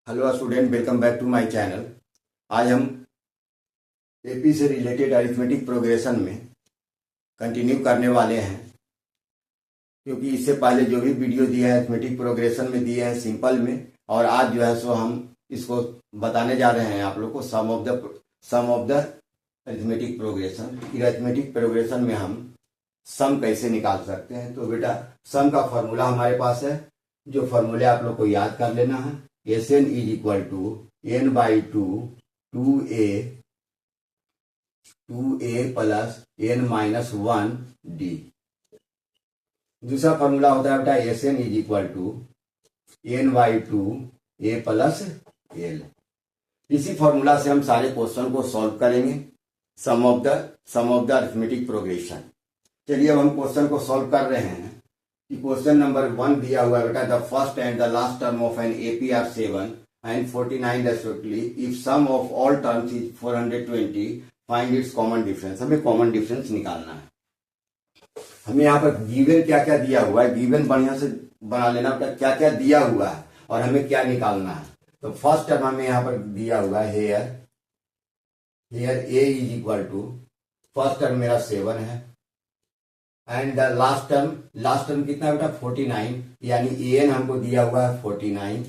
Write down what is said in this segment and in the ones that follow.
Hello student, welcome back to my channel. आज हम AP से रिलेटेड अरिथमेटिक प्रोग्रेशन में कंटिन्यू करने वाले हैं, क्योंकि इससे पहले जो भी वीडियो दिया है अरिथमेटिक प्रोग्रेशन में दिए हैं सिंपल में, और आज जो है सो हम इसको बताने जा रहे हैं आप लोग को sum of the arithmetic progression. Arithmetic progression में हम सम कैसे निकाल सकते हैं। तो बेटा सम का फॉर्मूला हमारे पास है, जो फॉर्मूले आप लोग को याद कर लेना है। Sn is equal to n by two 2a plus n minus 1d। दूसरा फॉर्मूला होता है बेटा Sn is equal to n by two a plus l। इसी फॉर्मूला से हम सारे क्वेश्चन को सॉल्व करेंगे, sum of the arithmetic progression. चलिए अब हम क्वेश्चन को सॉल्व कर रहे हैं। क्वेश्चन नंबर 1 दिया हुआ है बेटा, the first and the last term of an AP are 7 and 49 respectively. If sum of all terms is 420, find its common difference. हमें कॉमन डिफरेंस निकालना है। हमें यहाँ पर गिवन क्या क्या दिया हुआ है, गिवन बढ़िया से बना लेना बेटा, क्या क्या दिया हुआ है और हमें क्या निकालना है। तो फर्स्ट टर्म हमें यहाँ पर दिया हुआ है here A is equal to, first term मेरा 7 है, एंड द लास्ट टर्म कितना बेटा 49, यानी एन हमको दिया हुआ है 49,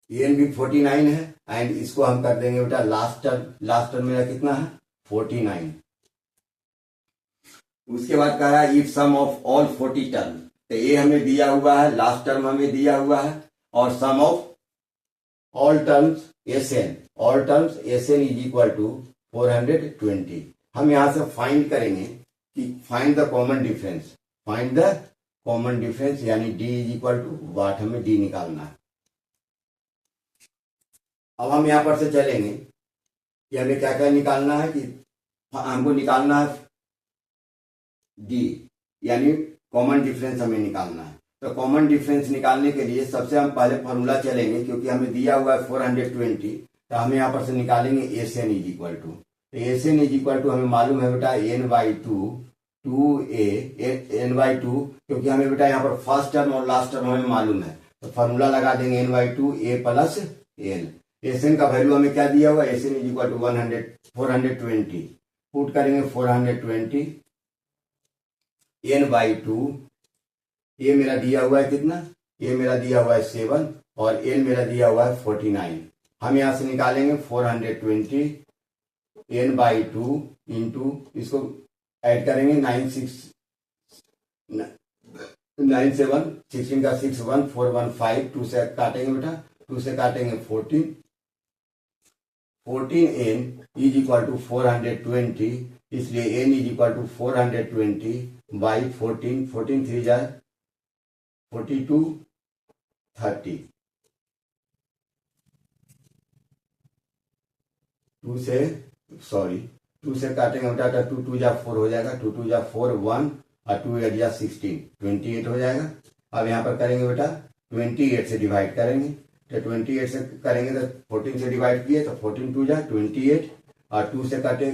एन भी 49 है, एंड इसको हम कर देंगे बेटा लास्ट टर्म मेरा कितना है 49। उसके बाद कह रहा है if sum of all 40 term, तो ए हमें दिया हुआ है, लास्ट टर्म हमें दिया हुआ है, और sum of all terms S N is equal to 420। हम यहां से फाइंड करेंगे कि फाइंड द कॉमन डिफरेंस, यानी D is equal to what, हमें डी निकालना है। अब हम यहां पर से चलेंगे कि हमें क्या क्या निकालना है, कि हमको निकालना है डी, यानी कॉमन डिफरेंस हमें निकालना है। तो कॉमन डिफरेंस निकालने के लिए सबसे हम पहले फॉर्मूला चलेंगे, क्योंकि हमें दिया हुआ है 420, तो हम यहां पर से निकालेंगे S N is equal to. S N is equal to हमें मालूम है बेटा n by two N by two, क्योंकि हमें बेटा यहाँ पर फर्स्ट टर्म और लास्ट टर्म हमें मालूम है, तो फॉर्मूला लगा देंगे n by two A plus L. S N का वैल्यू हमें क्या दिया हुआ है, S N is equal to 420, put करेंगे 420 n बाई टू, ये मेरा दिया हुआ है कितना, ये मेरा दिया हुआ है 7, और n मेरा दिया हुआ है 49। हम यहां से निकालेंगे 420 n बाई टू इंटू, इसको ऐड करेंगे 9 7 16 का 6 1 4 1 5, 2 से काटेंगे बेटा, 2 से काटेंगे 14 n इज इक्वल टू 420, इसलिए n is equal to 420 by 14, 14 3 जा 42 30, 2 से काटेंगे बेटा, 2 2 जा 4 हो जाएगा, 2 2 जा 4 1, और 2 8 जा 16 28 हो जाएगा। अब यहाँ पर करेंगे बेटा 28 से डिवाइड करेंगे, तो 28 से करेंगे तो 14 से डिवाइड किए तो 14 2 जा 28, और 2 से काटे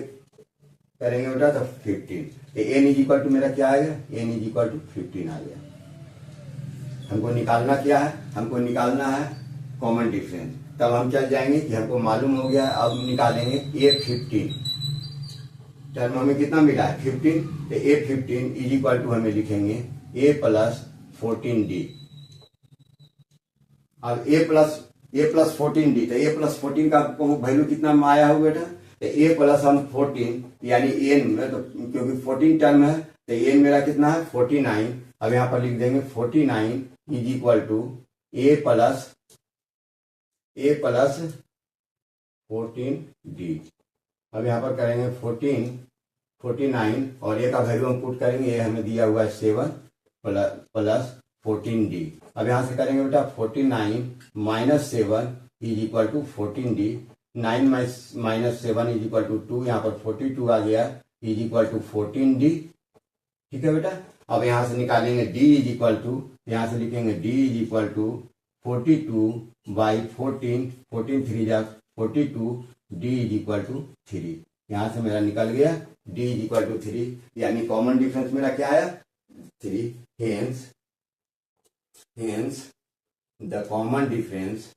करेंगे बेटा तो 15। तो एन इज इक्वल टू मेरा क्या आ गया, एन इज इक्वल टू 15 आ गया। हमको निकालना क्या है, हमको निकालना है कॉमन डिफरेंस। तब हम चल जाएंगे कि हमको मालूम हो गया, अब निकालेंगे ए 15, टर्म हमें कितना मिला है 15, तो ए 15 इज इक्वल टू हमें लिखेंगे ए प्लस 14d। अब ए प्लस 14d, तो ए प्लस 14 का वैल्यू कितना में आया हो बेटा, तो ए प्लस हम 14, यानी एन में, तो क्योंकि 14 टर्म है तो एन मेरा कितना है 49। अब यहां पर लिख देंगे 49 is equal to A plus 14d। अब यहां पर करेंगे 49, और ए का वैल्यू हम पुट करेंगे, ये हमें दिया हुआ है 7 प्लस 14d। अब यहां से करेंगे बेटा 49 minus 7 is equal to 14d, 9 minus 7 is equal to 2, यहाँ पर 42 आ गया इज इक्वल टू 14d। ठीक है बेटा, अब यहां से निकालेंगे d इज इक्वल टू, यहां से लिखेंगे d is equal to 42 by 14 3 जा 42, d इज इक्वल टू 3। यहां से मेरा निकल गया d इज इक्वल टू 3, यानी कॉमन डिफरेंस मेरा क्या आया 3। hence the common difference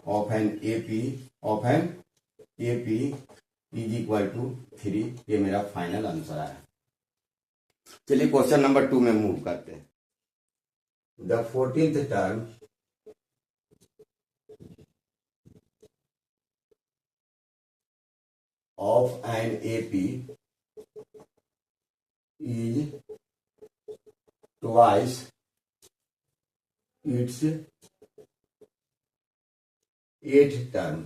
of an AP is equal to 3। ये मेरा फाइनल आंसर है। चलिए क्वेश्चन नंबर 2 में मूव करते हैं। The 14th term of an AP is twice its 8th term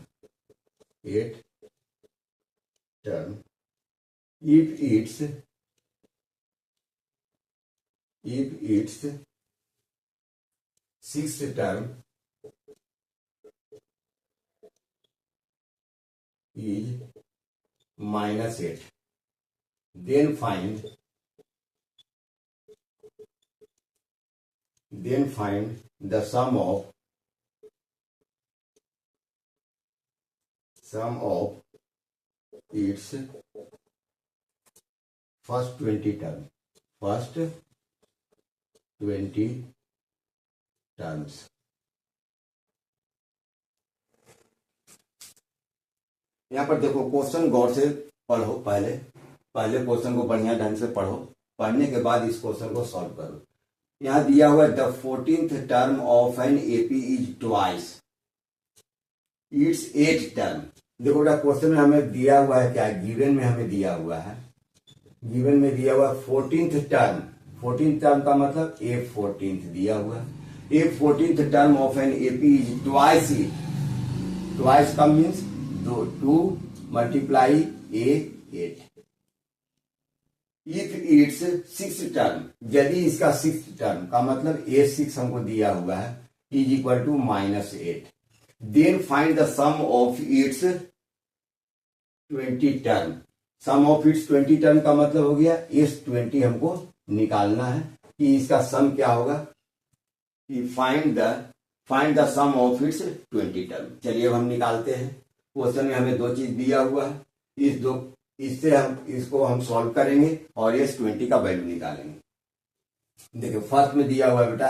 if its 6th term is -8, then find the sum of its first 20 terms। यहाँ पर देखो क्वेश्चन गौर से पढ़ो। पहले क्वेश्चन को बढ़िया ढंग से पढ़ो, पढ़ने के बाद इस क्वेश्चन को सॉल्व करो। यहाँ दिया हुआ the 14th term of an AP is twice its 8th term. देखो बेटा क्वेश्चन में हमें दिया हुआ है क्या, गिवन में हमें दिया हुआ है 14th टर्म का मतलब A14th दिया हुआ है। A14th term of an AP is twice का means 2 multiply A8। If it's 6th term, यदि इसका 6th टर्म का मतलब A6 हमको दिया हुआ है is equal to -8, then find the sum of its 20 term. Sum of its 20 term का मतलब हो गया इस 20 हमको निकालना है कि इसका सम क्या होगा, कि find the sum of its 20 term. चलिए अब हम निकालते हैं। क्वेश्चन में हमें 2 चीज दिया हुआ है, इससे हम इसको हम सॉल्व करेंगे और इस 20 का वैल्यू निकालेंगे। देखिए फर्स्ट में दिया हुआ है बेटा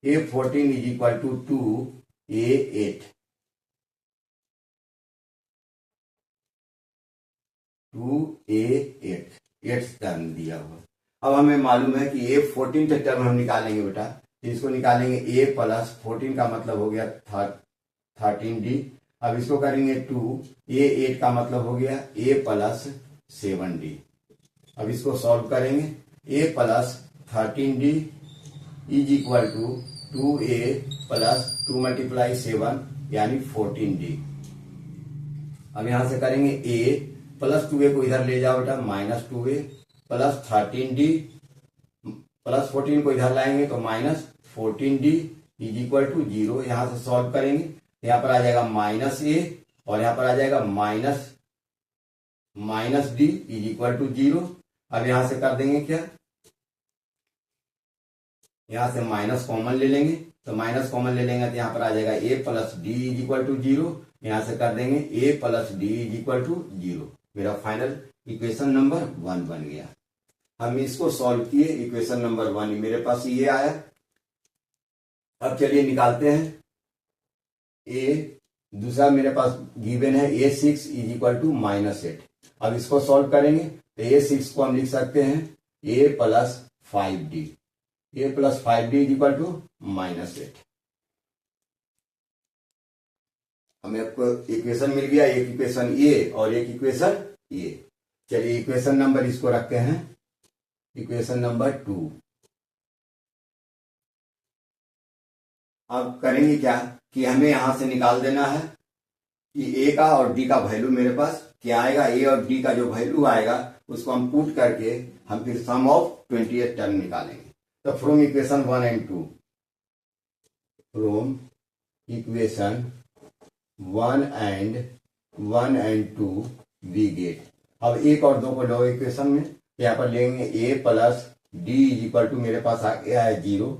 A14 is equal to 2A8 8th term दिया हुआ। अब हमें मालूम है कि A14th टर्म हम निकालेंगे बेटा, इसको निकालेंगे A प्लस 14 का मतलब हो गया 13D। अब इसको करेंगे 2A8 का मतलब हो गया A प्लस 7D। अब इसको सॉल्व करेंगे। A plus 13D is equal to 2A plus 2 multiply 7 यानी 14D। अब यहां से करेंगे A प्लस 2A को इधर ले जाओ बेटा -2A प्लस 13D प्लस 14 को इधर लाएंगे तो -14D इज इक्वल टू 0। यहां से सॉल्व करेंगे, यहाँ पर आ जाएगा -A और यहाँ पर आ जाएगा -D इज इक्वल टू 0। अब यहां से कर देंगे क्या, यहां से माइनस कॉमन ले लेंगे, तो माइनस कॉमन ले लेंगे तो यहाँ पर आ जाएगा A plus D is equal to 0। यहां से कर देंगे A plus D is equal to 0। मेरा फाइनल इक्वेशन नंबर 1 बन गया। हम इसको सॉल्व किए, इक्वेशन नंबर 1 मेरे पास ये आया। अब चलिए निकालते हैं दूसरा मेरे पास गिवन है A6 इज इक्वल टू -8। अब इसको सॉल्व करेंगे तो A6 को हम लिख सकते हैं A plus 5D is equal to -8। हमें आपको इक्वेशन मिल गया, एक इक्वेशन A और एक इक्वेशन A। चलिए इक्वेशन नंबर इसको रखते हैं, इक्वेशन नंबर 2। अब करेंगे क्या कि हमें यहां से निकाल देना है कि A का और D का वैल्यू मेरे पास क्या आएगा। A और D का जो वैल्यू आएगा उसको हम पुट करके हम फिर सम ऑफ 28 टर्म निकालेंगे। तो from equation 1 and 2 we get. अब 1 और 2 को लो इक्वेशन में, यहाँ पर लेंगे A plus D is equal to मेरे पास आ गया है 0।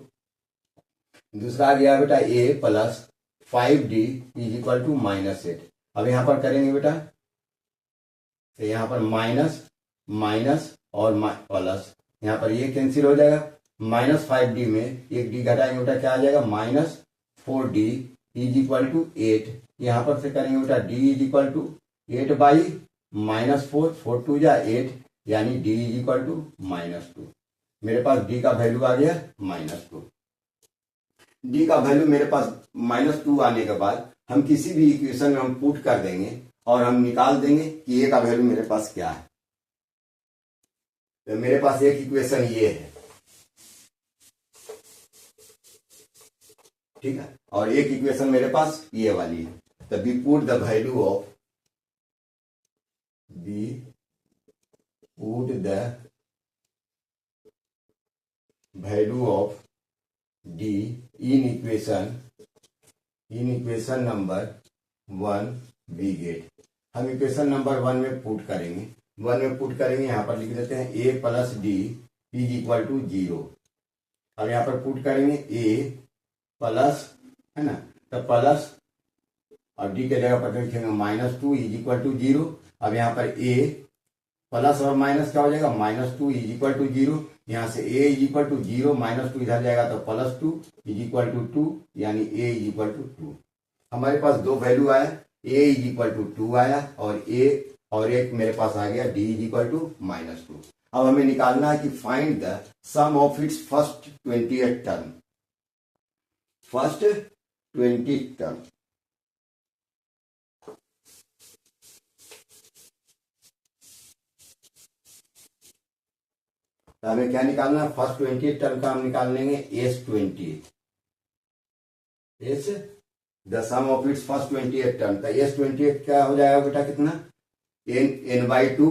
दूसरा आ गया बेटा A plus 5D is equal to -8। अब यहाँ पर करेंगे बेटा तो यहाँ पर माइनस माइनस और प्लस, यहाँ पर ये कैंसिल हो जाएगा। -5d में एक डी घटाएंगे उल्टा क्या आ जाएगा, -4d इज इक्वल टू 8। यहाँ पर से करेंगे उल्टा d is equal to 8 by -4, 4 2 जा 8, यानी d इज इक्वल टू -2। मेरे पास d का वैल्यू आ गया -2। d का वैल्यू मेरे पास -2 आने के बाद हम किसी भी इक्वेशन में हम पुट कर देंगे और हम निकाल देंगे कि a का वैल्यू मेरे पास क्या है। तो मेरे पास एक इक्वेशन ये है, ठीक है, और एक इक्वेशन मेरे पास ये वाली है। तो we put the value of d in equation number 1 we get. हम इक्वेशन नंबर 1 में पुट करेंगे, यहाँ पर लिख देते हैं a plus D is equal to 0। अब यहाँ पर पुट करेंगे a प्लस, है ना, तो प्लस और डी के जगह पर लिखेंगे -2 इज इक्वल टू 0। अब यहाँ पर a प्लस और माइनस क्या हो जाएगा, -2 इज इक्वल टू 0। यहाँ से a इज इक्वल टू 0, -2 इधर जाएगा तो +2 इज इक्वल टू 2, यानी a इज इक्वल टू 2। हमारे पास दो वैल्यू आया, a इज इक्वल टू 2 आया और एक मेरे पास आ गया d इज इक्वल टू -2। अब हमें निकालना है कि find the sum of its first 20th term. First 20th term, तो हमें क्या निकालना है, फर्स्ट 20th टर्म का हम निकाल लेंगे S20, the sum of its first 20th term. तो S20 क्या हो जाएगा बेटा, कितना, n/2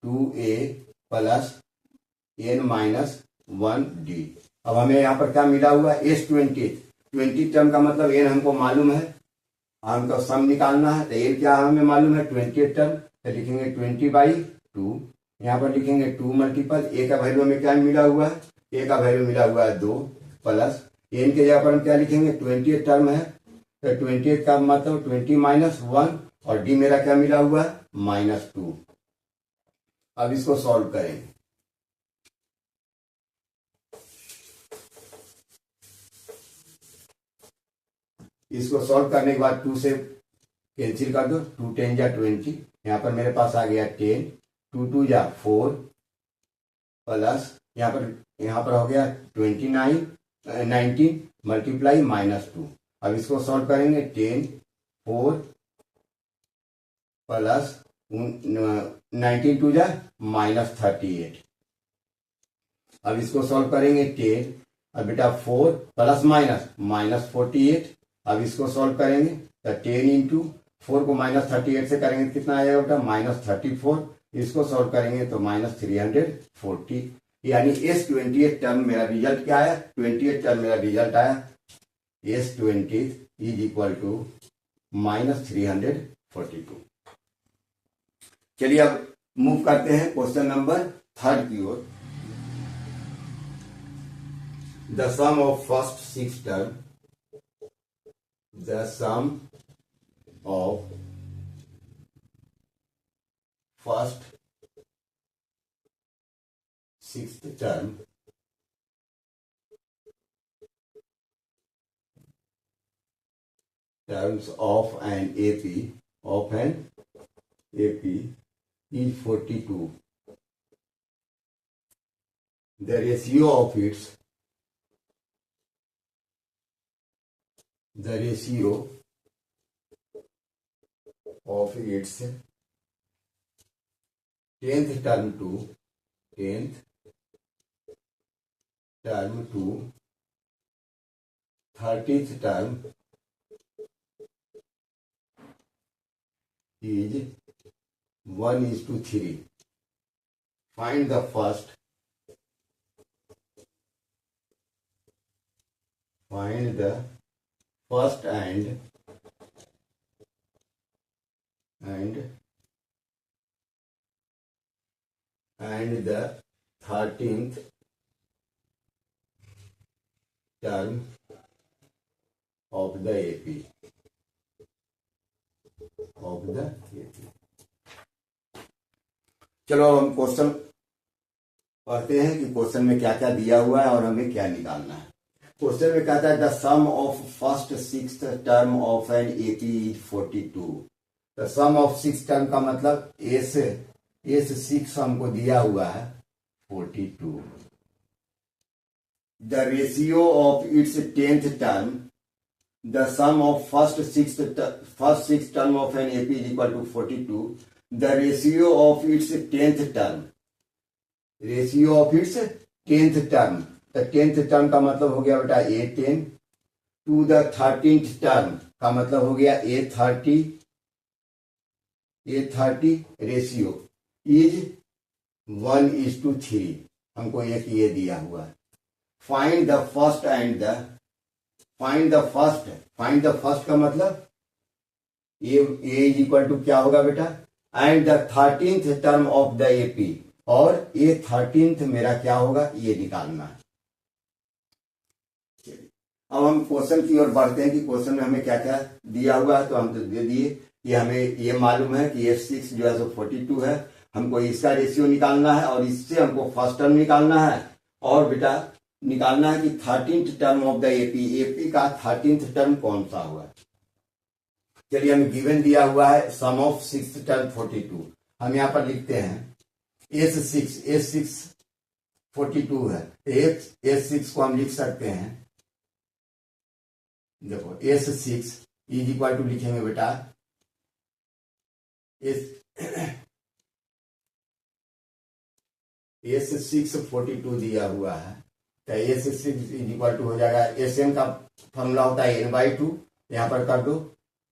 2a प्लस n-1d। अब हमें यहाँ पर क्या मिला हुआ है, S20 टर्म का मतलब n हमको मालूम है, हमको सम निकालना है। तो n क्या हमें मालूम है, 20th टर्म, तो लिखेंगे 20/2। यहाँ पर लिखेंगे 2 मल्टीपल a का वैल्यू हमें क्या मिला हुआ है, a का वैल्यू मिला हुआ है 2 प्लस n के जगह पर हम क्या लिखेंगे, 20th टर्म है, तो 20th का मतलब 20-1 और d मेरा क्या मिला हुआ है, -2। अब इसको सॉल्व करेंगे। इसको सॉल्व करने के बाद 2 से कैंसिल कर दो, 2 10 जा 20, यहाँ पर मेरे पास आ गया 10, 2 2 जा 4 प्लस यहाँ पर हो गया 19 मल्टीप्लाई -2। अब इसको सॉल्व करेंगे, 10 4 प्लस 19 2 जा -38। अब इसको सॉल्व करेंगे 10, अब बेटा 4 प्लस -48। अब इसको सॉल्व करेंगे तो 10 इंटू 4 को -38 से करेंगे कितना आएगा बेटा, -34। इसको सॉल्व करेंगे तो -340, यानी S20th टर्म मेरा रिजल्ट क्या आया, 20th टर्म मेरा रिजल्ट आया S20 इज इक्वल टू -342। चलिए अब मूव करते हैं क्वेश्चन नंबर 3 की ओर। The sum of first 6 term, the sum of first 6th term terms of an AP is 42. The ratio of its tenth term to 30th term is 1:3. Find the first and the 13th term of the AP. Of the AP. चलो हम question पढ़ते हैं कि question में क्या क्या दिया हुआ है और हमें क्या निकालना है। क्वेश्चन में कहता है the sum of first sixth term of an AP is 42। The sum of six term का मतलब एस सिक्स हमको दिया हुआ है 42। The ratio of its 10th term, the sum of first six term of an AP is equal to 42। The ratio of its 10th term, ratio of its 10th term, तो 10th term का मतलब हो गया बेटा A10 to the 13th term का मतलब हो गया A30 रेशियो इज 1:3। हमको एक ये दिया हुआ है। फाइंड द फर्स्ट का मतलब ए इज इक्वल टू क्या होगा बेटा, and the 13th term of the AP, और ये 13th मेरा क्या होगा ये निकालना है। अब हम क्वेश्चन की ओर बढ़ते हैं कि क्वेश्चन में हमें क्या क्या दिया हुआ है। तो हम तो दे दिए कि हमें ये मालूम है कि F6 जो है सो 42 है, हमको इसका रेशियो निकालना है और इससे हमको फर्स्ट टर्म निकालना है, और बेटा निकालना है कि 13th term of the AP का 13th टर्म कौन सा हुआ। चलिए हमें गिवन दिया हुआ है सम ऑफ सिक्स्थ टर्म 42। हम यहाँ पर लिखते हैं S6 42 है, S6 को हम लिख सकते हैं, देखो S6 इज इक्वल टू लिखेंगे बेटा S6 42 दिया हुआ है, तो S6 इज इक्वल टू हो जाएगा, Sn का फॉर्मूला होता है n/2। यहाँ पर कर दो,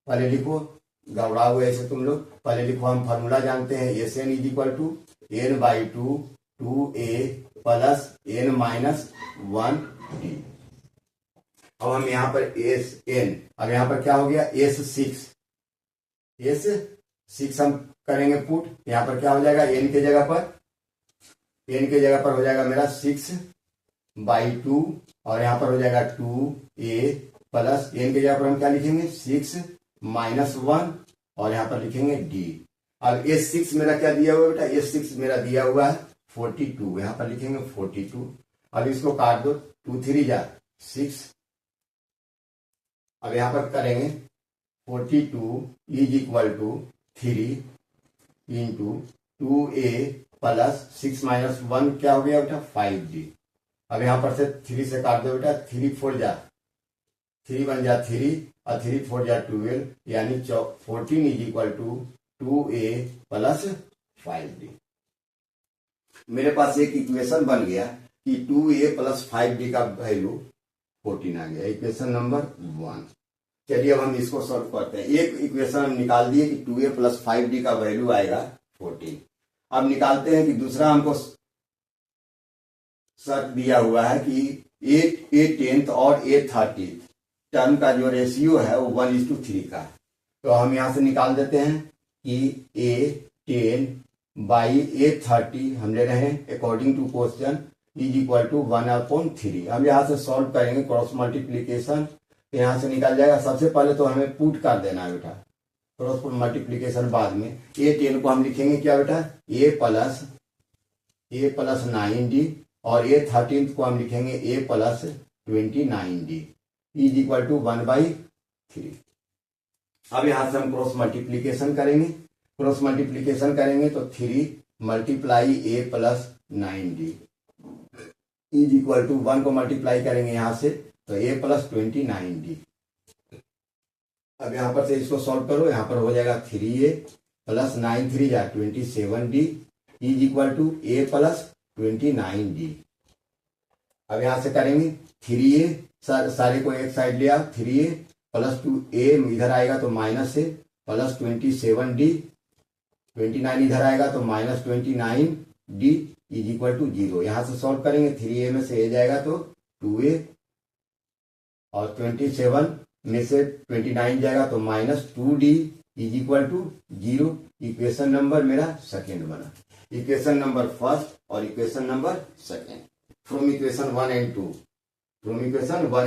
पहले लिखो, गड़बड़ा हुआ ऐसे तुम लोग, पहले लिखो, हम फॉर्मूला जानते हैं Sn is equal to n/2 2a plus n-1d। अब हम यहाँ पर Sn, अब यहाँ पर क्या हो गया S6 हम करेंगे पुट, यहाँ पर क्या हो जाएगा n के जगह पर हो जाएगा मेरा 6/2, और यहाँ पर हो जाएगा 2a प्लस n के जगह पर हम क्या लिखेंगे 6-1, और यहाँ पर लिखेंगे d। अब S6 मेरा क्या दिया हुआ है बेटा, S6 मेरा दिया हुआ है 42, यहाँ पर लिखेंगे 42। अब इसको काट दो, 2 3 जा 6, अब यहाँ पर करेंगे 42 is equal to 3 into 2a plus 6-1 क्या हो गया बेटा 5d। अब यहाँ पर से 3 से काट दो बेटा, 3 4 जा 3 1 जा 3 और 3 4 जा 12, यानी 14 is equal to 2a plus 5d। मेरे पास एक इक्वेशन बन गया कि 2a प्लस 5d का वैल्यू 14 आ गया, इक्वेशन नंबर 1। चलिए अब हम इसको सॉल्व करते हैं। एक इक्वेशन हम निकाल दिए कि 2a प्लस 5d का वैल्यू आएगा 14। अब निकालते हैं कि दूसरा हमको शर्त दिया हुआ है कि A10th और A30th टर्म का जो रेशियो है वो 1:3 का है। तो हम यहाँ से निकाल देते हैं कि A10 बाई A30 हम ले रहे हैं according to question is equal to 1/3। हम यहाँ से सॉल्व करेंगे क्रॉस मल्टीप्लीकेशन, तो यहाँ से निकल जाएगा। सबसे पहले तो हमें पुट कर देना है बेटा, क्रॉस मल्टीप्लीकेशन बाद में। A10 को हम लिखेंगे क्या बेटा A प्लस 9d, और A13 को हम लिखेंगे A plus 29d is equal to 1/3। अब यहाँ से हम क्रॉस मल्टीप्लीकेशन करेंगे तो 3 multiply A plus 9d is equal to 1 को मल्टीप्लाई करेंगे यहाँ से तो A प्लस 29d। अब यहाँ पर से इसको सॉल्व करो, यहाँ पर हो जाएगा 3a प्लस 9 3 जा 27d is equal to A plus 29d। अब यहाँ से करेंगे 3a, सारे को एक साइड ले आओ, 3a प्लस 2a इधर आएगा तो माइनस a प्लस 27d, 29 इधर आएगा तो minus 29d is equal to 0। यहाँ से सॉल्व करेंगे, 3a में से a जाएगा तो 2a, और 27 में से 29 जाएगा तो minus 2d is equal to 0। Equation number मेरा सेकेंड बना, इक्वेशन नंबर फर्स्ट और equation number second from equation 1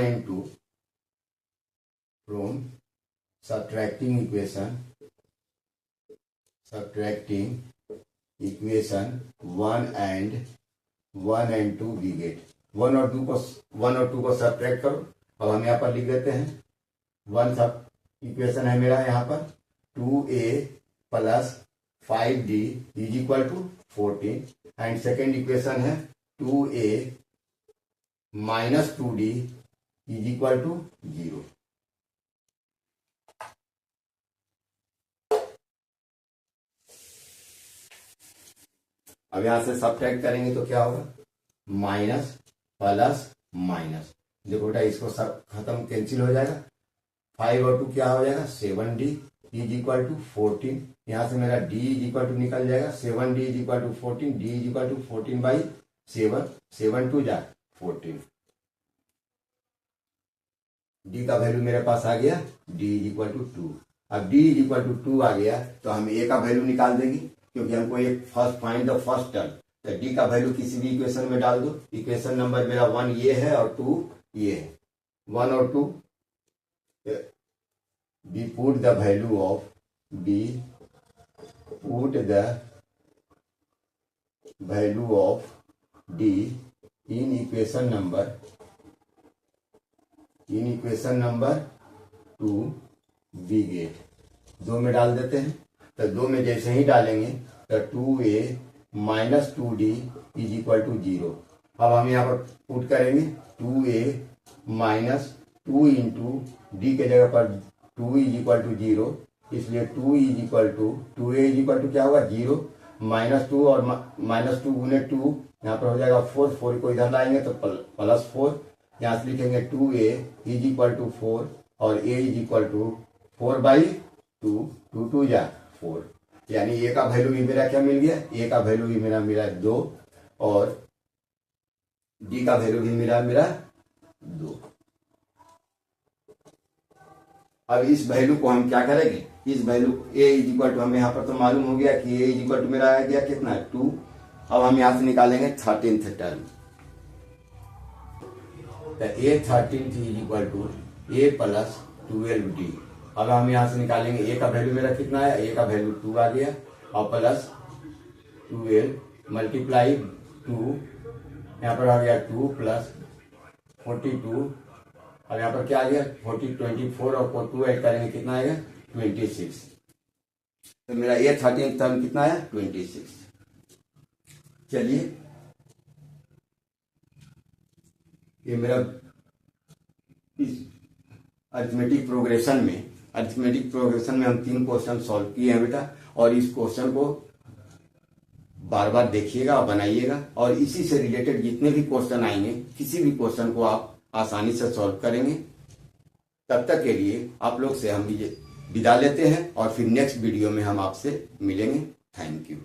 and 2, from subtracting equation subtracting equation 1 and 2 we get 1 और 2 को सब्ट्रैक्ट करो। अब हम यहाँ पर लिख देते हैं 1 सब इक्वेशन है मेरा यहाँ पर 2a plus 5d is equal to 14 and second equation है 2a minus 2d is equal to 0। अब यहां से सब्ट्रैक्ट करेंगे तो क्या होगा माइनस प्लस माइनस, देखो बेटा इसको सब खत्म कैंसिल हो जाएगा 5 और 2 क्या हो जाएगा 7d इज इक्वल टू 14। यहां से मेरा d इज इक्वल टू निकल जाएगा 7d is equal to 14, d is equal to 14 by 7, 7 2 जा 14। d का वैल्यू मेरे पास आ गया d इज इक्वल टू 2। अब d इज इक्वल टू 2 आ गया तो हम a का वैल्यू निकाल देंगे क्योंकि हमको एक first find the first term, तो d का वैल्यू किसी भी इक्वेशन में डाल दो। इक्वेशन नंबर मेरा 1 ये है और 2 ये है। 1 और 2 we put the value of d in equation number 2 we get 2 में डाल देते हैं। तो 2 में जैसे ही डालेंगे तो 2a minus 2d is equal to 0। अब हम यहाँ पर पुट करेंगे 2a माइनस 2 इंटू डी के जगह पर 2 इज इक्वल टू 0, इसलिए 2 is equal to 2a is equal to क्या होगा 0 माइनस 2 और माइनस 2 गुने 2 यहाँ पर हो जाएगा 4, 4 को इधर लाएंगे तो प्लस 4, यहाँ से लिखेंगे 2a इज इक्वल टू 4 और a is equal to 4 by 2, 2 2 जा 4, यानी a का वैल्यू भी मेरा क्या मिल गया, a का वैल्यू भी मेरा मिला 2 और d का वैल्यू भी मिला 2। अब इस वैल्यू को हम क्या करेंगे, इस value a is equal to हमें यहाँ पर तो मालूम हो गया कि a इज इक्वल टू मेरा आ गया कितना 2। अब हम यहाँ से निकालेंगे 13th टर्म, तो a13 is equal to a plus 12d। अब हम यहाँ से निकालेंगे a का वैल्यू मेरा कितना है, a का वैल्यू 2 आ गया और प्लस 12 मल्टीप्लाई 2, यहाँ पर आ गया 2 प्लस 42, अब यहाँ पर क्या आ गया 24 और 2 ऐड करेंगे कितना आएगा 26। तो मेरा ये 13 टर्म कितना है 26। चलिए ये मेरा इस अरिथमेटिक प्रोग्रेशन में हम 3 क्वेश्चन सॉल्व किए हैं बेटा, और इस क्वेश्चन को बार बार देखिएगा और बनाइएगा, और इसी से रिलेटेड जितने भी क्वेश्चन आएंगे किसी भी क्वेश्चन को आप आसानी से सॉल्व करेंगे। तब तक के लिए आप लोग से हम विदा लेते हैं और फिर नेक्स्ट वीडियो में हम आपसे मिलेंगे। Thank you.